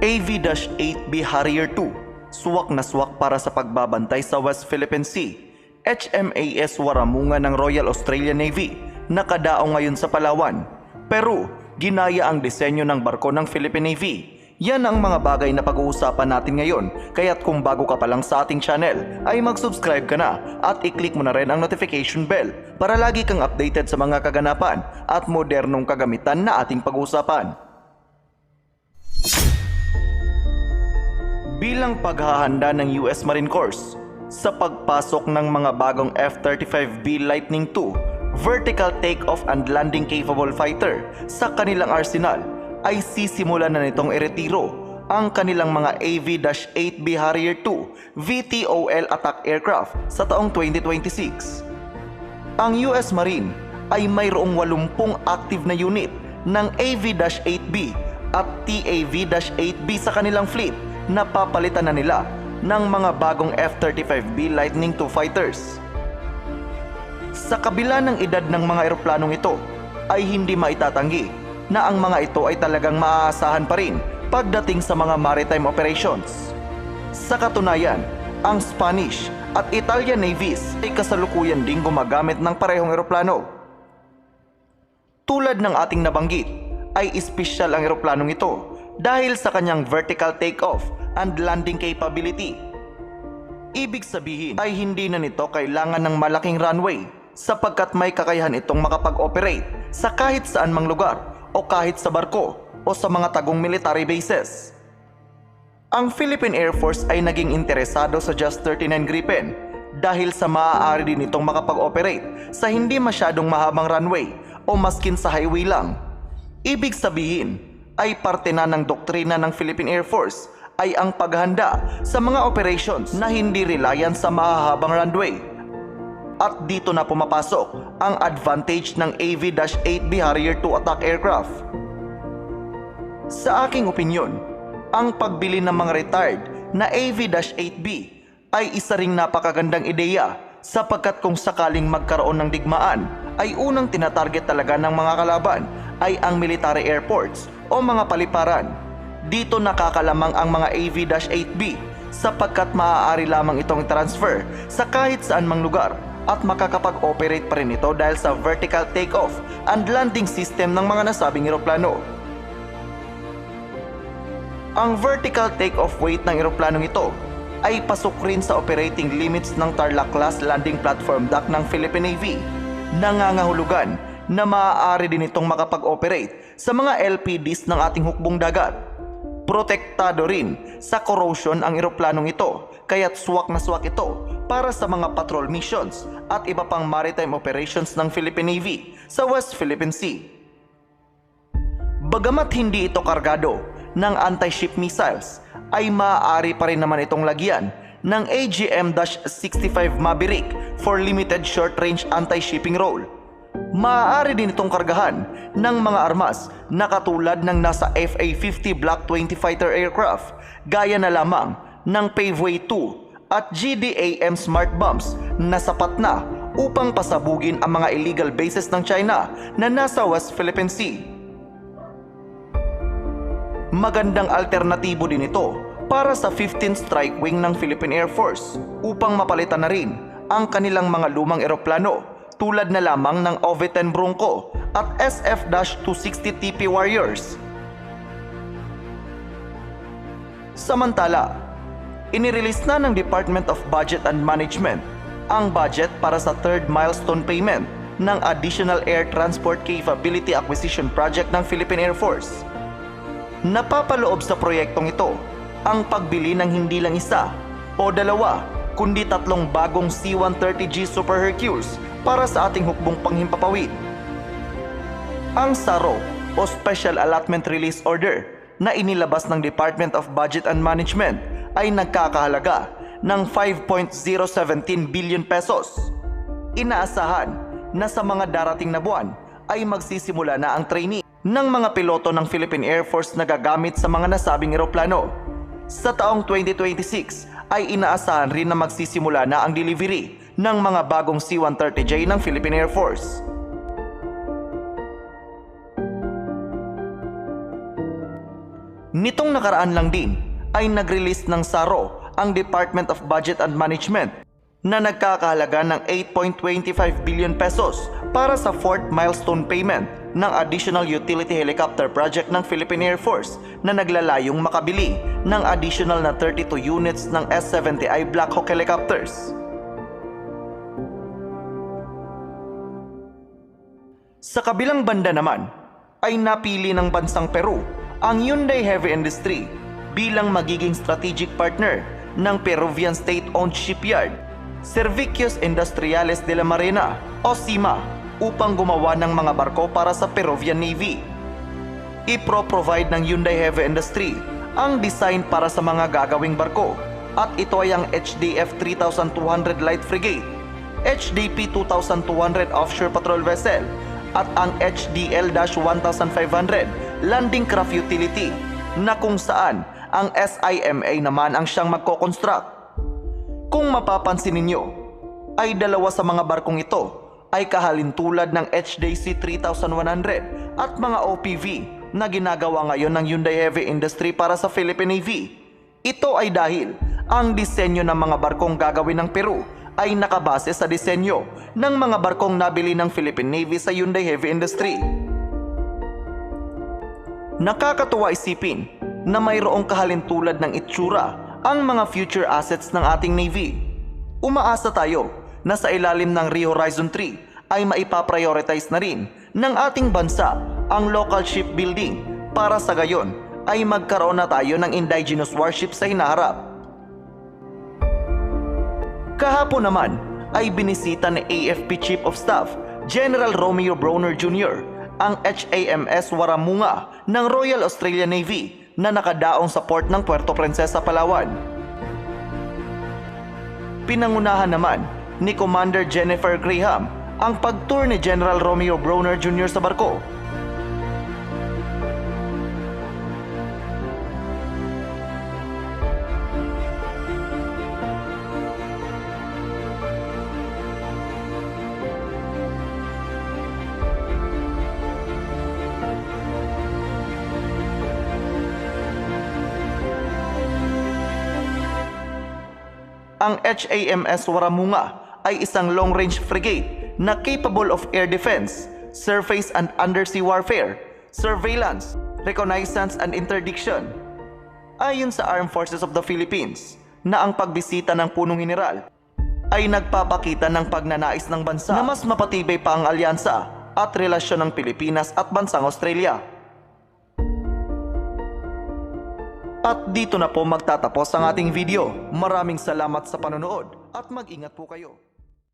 AV-8B Harrier II, suwak na suwak para sa pagbabantay sa West Philippine Sea. HMAS Waramunga ng Royal Australian Navy, nakadaong ngayon sa Palawan. Peru, ginaya ang disenyo ng barko ng Philippine Navy. Yan ang mga bagay na pag-uusapan natin ngayon, kaya't kung bago ka pa lang sa ating channel, ay mag-subscribe ka na at i-click mo na rin ang notification bell para lagi kang updated sa mga kaganapan at modernong kagamitan na ating pag-uusapan. Bilang paghahanda ng US Marine Corps sa pagpasok ng mga bagong F-35B Lightning II vertical takeoff and landing capable fighter sa kanilang arsenal, ay sisimulan na nitong iretiro ang kanilang mga AV-8B Harrier II VTOL attack aircraft sa taong 2026. Ang US Marine ay mayroong 80 active na unit ng AV-8B at TAV-8B sa kanilang fleet na papalitan na nila ng mga bagong F-35B Lightning II fighters. Sa kabila ng edad ng mga eroplanong ito, ay hindi maitatanggi na ang mga ito ay talagang maaasahan pa rin pagdating sa mga maritime operations. Sa katunayan, ang Spanish at Italian navies ay kasalukuyan ding gumagamit ng parehong eroplano. Tulad ng ating nabanggit, ay espesyal ang eroplanong ito dahil sa kanyang vertical takeoff and landing capability. Ibig sabihin ay hindi na nito kailangan ng malaking runway sapagkat may kakayahan itong makapag-operate sa kahit saan mang lugar o kahit sa barko o sa mga tagong military bases. Ang Philippine Air Force ay naging interesado sa Just 39 Gripen dahil sa maaari din itong makapag-operate sa hindi masyadong mahabang runway o maskin sa highway lang. Ibig sabihin ay parte na ng doktrina ng Philippine Air Force ay ang paghanda sa mga operations na hindi reliant sa mahahabang runway. At dito na pumapasok ang advantage ng AV-8B Harrier II attack aircraft. Sa aking opinyon, ang pagbili ng mga retired na AV-8B ay isa ring napakagandang ideya sapagkat kung sakaling magkaroon ng digmaan ay unang tinatarget talaga ng mga kalaban ay ang military airports o mga paliparan. Dito nakakalamang ang mga AV-8B sapagkat maaari lamang itong transfer sa kahit saan mang lugar at makakapag-operate pa rin ito dahil sa vertical takeoff and landing system ng mga nasabing eroplano. Ang vertical takeoff weight ng eroplanong ito ay pasok rin sa operating limits ng Tarlac class landing platform dock ng Philippine Navy. Nangangahulugan na maaari din itong makapag-operate sa mga LPDs ng ating hukbong dagat. Protektado rin sa corrosion ang eroplanong ito, kaya't swak na swak ito para sa mga patrol missions at iba pang maritime operations ng Philippine Navy sa West Philippine Sea. Bagamat hindi ito kargado ng anti-ship missiles, ay maaari pa rin naman itong lagyan ng AGM-65 Maverick for limited short-range anti-shipping role. Maaari din itong kargahan ng mga armas na katulad ng nasa FA-50 Block 20 fighter aircraft, gaya na lamang ng Paveway 2 at GDAM Smart Bombs na sapat na upang pasabugin ang mga illegal bases ng China na nasa West Philippine Sea. Magandang alternatibo din ito para sa 15th Strike Wing ng Philippine Air Force upang mapalitan na rin ang kanilang mga lumang eroplano tulad na lamang ng OV-10 Bronco at SF-260 TP Warriors. Samantala, inirelease na ng Department of Budget and Management ang budget para sa third milestone payment ng Additional Air Transport Capability Acquisition Project ng Philippine Air Force. Napapaloob sa proyektong ito ang pagbili ng hindi lang isa o dalawa kundi 3 bagong C-130G Super Hercules para sa ating hukbong panghimpapawid. Ang SARO o Special Allotment Release Order na inilabas ng Department of Budget and Management ay nagkakahalaga ng 5.017 billion pesos. Inaasahan na sa mga darating na buwan ay magsisimula na ang training ng mga piloto ng Philippine Air Force na gagamit sa mga nasabing eroplano. Sa taong 2026 ay inaasahan rin na magsisimula na ang delivery ng mga bagong C-130J ng Philippine Air Force. Nitong nakaraan lang din ay nag-release ng SARO ang Department of Budget and Management na nagkakahalaga ng 8.25 billion pesos para sa 4th milestone payment ng additional utility helicopter project ng Philippine Air Force na naglalayong makabili ng additional na 32 units ng S-70I Black Hawk helicopters. Sa kabilang banda naman, ay napili ng bansang Peru ang Hyundai Heavy Industry bilang magiging strategic partner ng Peruvian state-owned shipyard, Servicios Industriales de la Marina o SIMA, upang gumawa ng mga barko para sa Peruvian Navy. Ipro-provide ng Hyundai Heavy Industry ang design para sa mga gagawing barko at ito ay ang HDF 3200 Light Frigate, HDP 2200 Offshore Patrol Vessel at ang HDL-1500 Landing Craft Utility na kung saan ang SIMA naman ang siyang magko-construct. Kung mapapansin ninyo, ay dalawa sa mga barkong ito ay kahalintulad ng HDC 3100 at mga OPV na ginagawa ngayon ng Hyundai Heavy Industry para sa Philippine Navy. Ito ay dahil ang disenyo ng mga barkong gagawin ng Peru ay nakabase sa disenyo ng mga barkong nabili ng Philippine Navy sa Hyundai Heavy Industry. Nakakatuwa isipin na mayroong kahalintulad ng itsura ang mga future assets ng ating Navy. Umaasa tayo na sa ilalim ng Rio Horizon 3 ay maipaprioritize na rin ng ating bansa ang local shipbuilding para sa gayon ay magkaroon na tayo ng indigenous warship sa hinaharap. Kahapon naman ay binisita ni AFP Chief of Staff General Romeo Bronner Jr. ang HAMS Waramunga ng Royal Australian Navy na nakadaong sa port ng Puerto Princesa, Palawan. Pinangunahan naman ni Commander Jennifer Graham ang pag-tour ni General Romeo Bronner Jr. sa barko. Ang HAMS Waramunga ay isang long-range frigate na capable of air defense, surface and undersea warfare, surveillance, reconnaissance and interdiction. Ayon sa Armed Forces of the Philippines, na ang pagbisita ng punong general ay nagpapakita ng pagnanais ng bansa na mas mapatibay pa ang alyansa at relasyon ng Pilipinas at bansang Australia. At dito na po magtatapos ang ating video. Maraming salamat sa panonood at mag-ingat po kayo.